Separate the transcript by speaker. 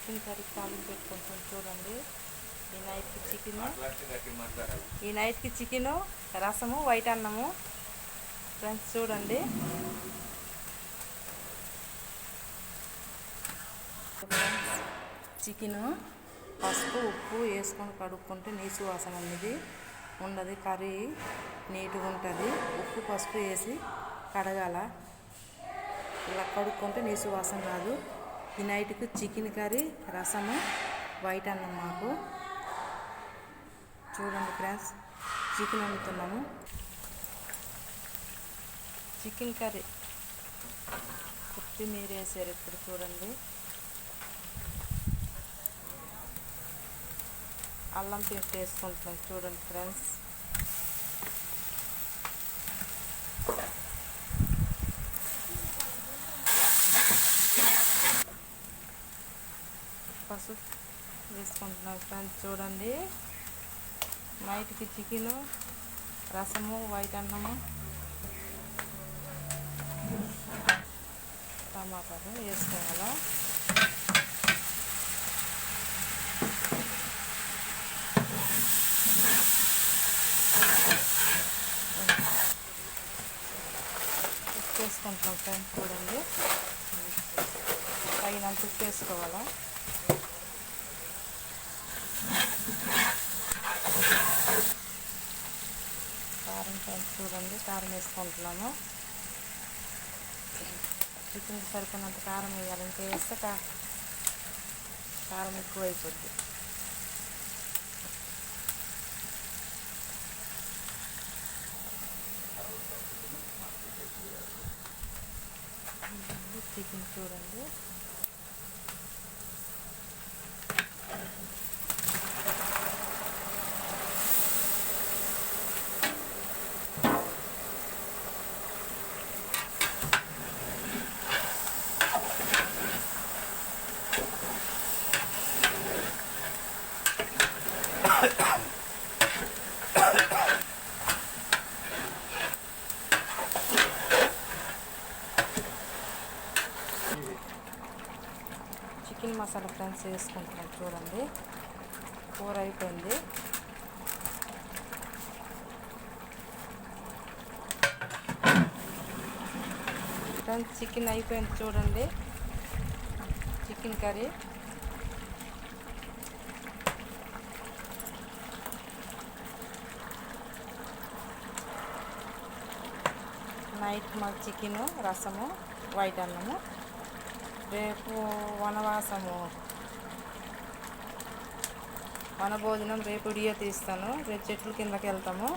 Speaker 1: Chicken curry తాలింపు పెట్టుకుంటాం చూడండి. ఈ నైట్కి చికెను, రసము, వైట్ అన్నము ఫ్రెండ్స్ చూడండి. చికెను పసుపు ఉప్పు వేసుకొని కడుక్కుంటే నీసు వాసన అనేది ఉండదు. కర్రీ నీట్గా ఉంటుంది. ఉప్పు పసుపు వేసి కడగాల. ఇలా కడుక్కుంటే నీసు వాసన రాదు. ఈ నైట్కి చికెన్ కర్రీ, రసము, వైట్ అన్నం మాకు. చూడండి ఫ్రెండ్స్, చికెన్ వండుతున్నాము. చికెన్ కర్రీ కొత్తిమీర వేసారు ఇప్పుడు చూడండి. అల్లం పేస్ట్ వేసుకుంటున్నాం చూడండి ఫ్రెండ్స్. పసుపు వేసుకుంటున్నాం ఫ్రెండ్స్ చూడండి. నైట్కి చికెను, రసము, వైట్ అన్నము, టమాటాలు వేసుకోవాలా. ఉప్పు వేసుకుంటున్నాం ఫ్రెండ్స్ చూడండి. తగినంత ఉప్పు వేసుకోవాలా. కారం ఫ్రెండ్స్ చూడండి, కారం వేసుకుంటున్నాము. చికెన్కి సరిపోయినంత కారం వేయాలి. ఇంకా వేస్తే కారం ఎక్కువ అయిపోద్ది. చికెన్ చూడండి. చికెన్ మసాలా ఫ్రెండ్స్ వేసుకుంటున్నాం చూడండి. కూర అయిపోయింది. ఫ్రెండ్స్ చికెన్ అయిపోయింది చూడండి. చికెన్ కర్రీ నైట్ మాకు చికెను, రసము, వైట్ అన్నము. రేపు వనభోజనం రేపు వీడియో తీస్తాను. రేపు చెట్ల కిందకి వెళ్తాము.